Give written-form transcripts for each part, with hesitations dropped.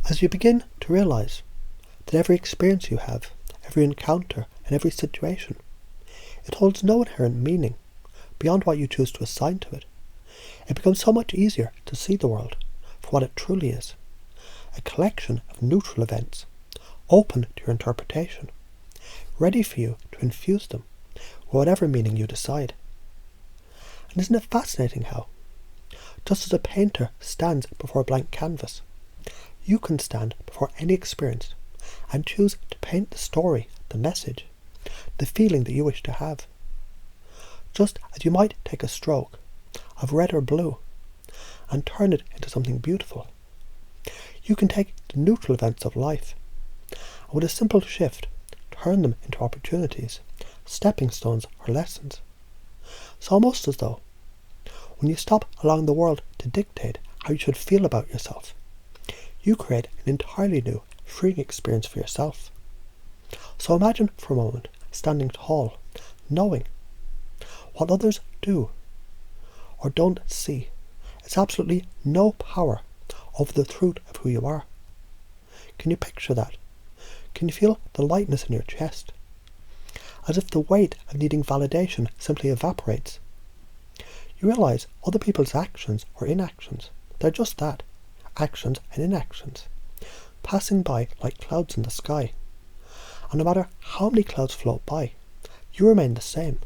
As you begin to realise that every experience you have, every encounter and every situation, it holds no inherent meaning beyond what you choose to assign to it, it becomes so much easier to see the world for what it truly is, a collection of neutral events, open to your interpretation, ready for you to infuse them with whatever meaning you decide. And isn't it fascinating how, just as a painter stands before a blank canvas, you can stand before any experience and choose to paint the story, the message, the feeling that you wish to have. Just as you might take a stroke of red or blue and turn it into something beautiful, you can take the neutral events of life and with a simple shift turn them into opportunities, stepping stones or lessons. It's almost as though when you stop allowing the world to dictate how you should feel about yourself, you create an entirely new, freeing experience for yourself. So imagine for a moment standing tall, knowing what others do or don't see has absolutely no power over the truth of who you are. Can you picture that? Can you feel the lightness in your chest? As if the weight of needing validation simply evaporates. You realise other people's actions or inactions, they're just that, actions and inactions, passing by like clouds in the sky. And no matter how many clouds float by, you remain the same,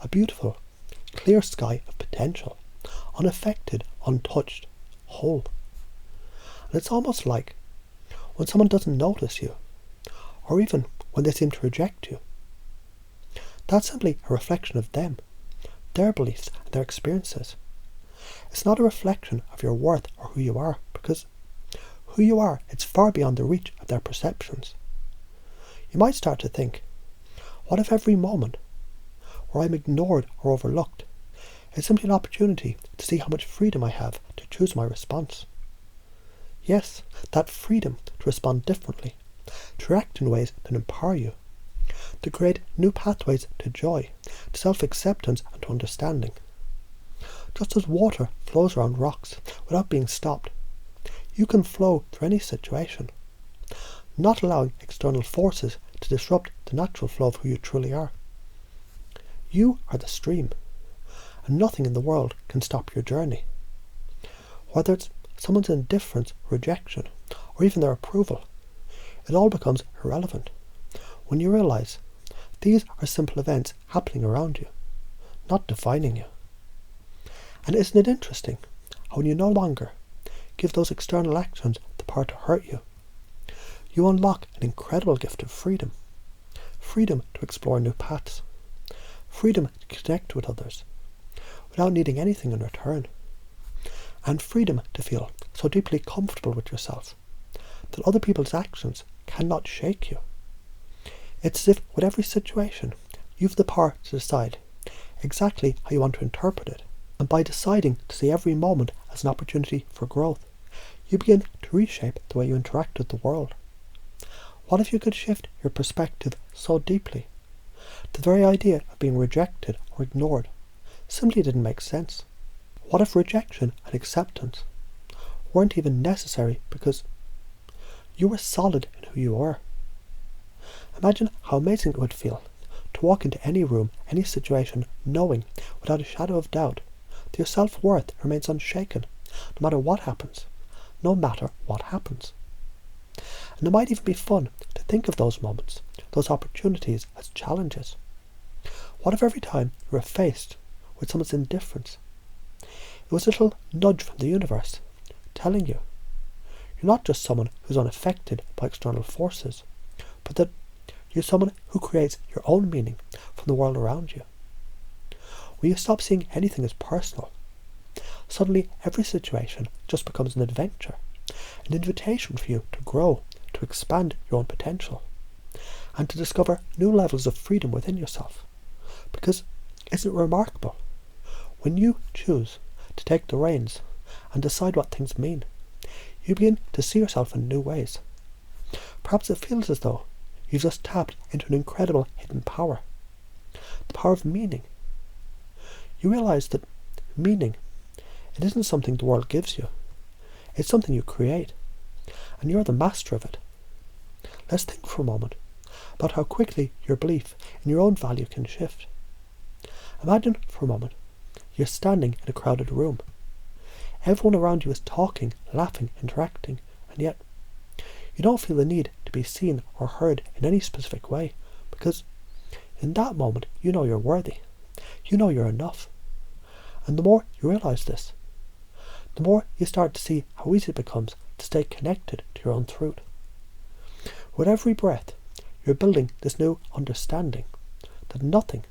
a beautiful, clear sky of potential, unaffected, untouched, whole. And it's almost like when someone doesn't notice you, or even when they seem to reject you, that's simply a reflection of them, their beliefs and their experiences. It's not a reflection of your worth or who you are, because who you are, it's far beyond the reach of their perceptions. You might start to think, what if every moment where I'm ignored or overlooked is simply an opportunity to see how much freedom I have to choose my response? Yes, that freedom to respond differently, to act in ways that empower you, to create new pathways to joy, to self-acceptance and to understanding. Just as water flows around rocks without being stopped, you can flow through any situation, not allowing external forces to disrupt the natural flow of who you truly are. You are the stream, and nothing in the world can stop your journey. Whether it's someone's indifference, rejection, or even their approval, it all becomes irrelevant when you realise these are simple events happening around you, not defining you. And isn't it interesting how when you no longer give those external actions the power to hurt you, you unlock an incredible gift of freedom. Freedom to explore new paths. Freedom to connect with others without needing anything in return. And freedom to feel so deeply comfortable with yourself that other people's actions cannot shake you. It's as if with every situation, you've the power to decide exactly how you want to interpret it. And by deciding to see every moment as an opportunity for growth, you begin to reshape the way you interact with the world. What if you could shift your perspective so deeply? The very idea of being rejected or ignored simply didn't make sense. What if rejection and acceptance weren't even necessary because you were solid in who you were? Imagine how amazing it would feel to walk into any room, any situation, knowing without a shadow of doubt that your self-worth remains unshaken, no matter what happens, no matter what happens. And it might even be fun to think of those moments, those opportunities as challenges. What if every time you were faced with someone's indifference, it was a little nudge from the universe telling you you're not just someone who's unaffected by external forces, but that you're someone who creates your own meaning from the world around you. When you stop seeing anything as personal, suddenly every situation just becomes an adventure, an invitation for you to grow, to expand your own potential, and to discover new levels of freedom within yourself. Because isn't it remarkable? When you choose to take the reins and decide what things mean, you begin to see yourself in new ways. Perhaps it feels as though you've just tapped into an incredible hidden power, the power of meaning. You realise that meaning, it isn't something the world gives you, it's something you create. and you're the master of it. Let's think for a moment about how quickly your belief in your own value can shift. Imagine for a moment you're standing in a crowded room. Everyone around you is talking, laughing, interacting, and yet you don't feel the need to be seen or heard in any specific way, because in that moment you know you're worthy. You know you're enough. And the more you realise this, the more you start to see how easy it becomes to stay connected to your own truth. With every breath, you're building this new understanding that nothing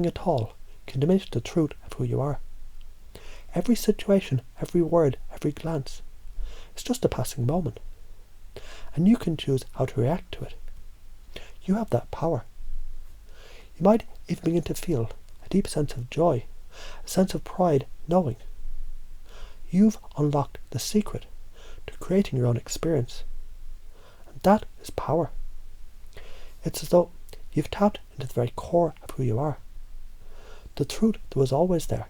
at all can diminish the truth of who you are. Every situation, every word, every glance is just a passing moment. And you can choose how to react to it. You have that power. You might even begin to feel a deep sense of joy, a sense of pride, knowing you've unlocked the secret to creating your own experience. And that is power. It's as though you've tapped into the very core of who you are. The truth that was always there,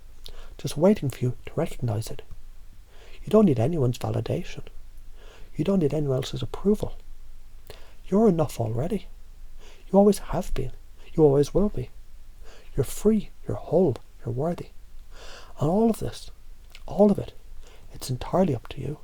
just waiting for you to recognise it. You don't need anyone's validation. You don't need anyone else's approval. You're enough already. You always have been. You always will be. You're free, you're whole, you're worthy. And all of this, all of it, it's entirely up to you.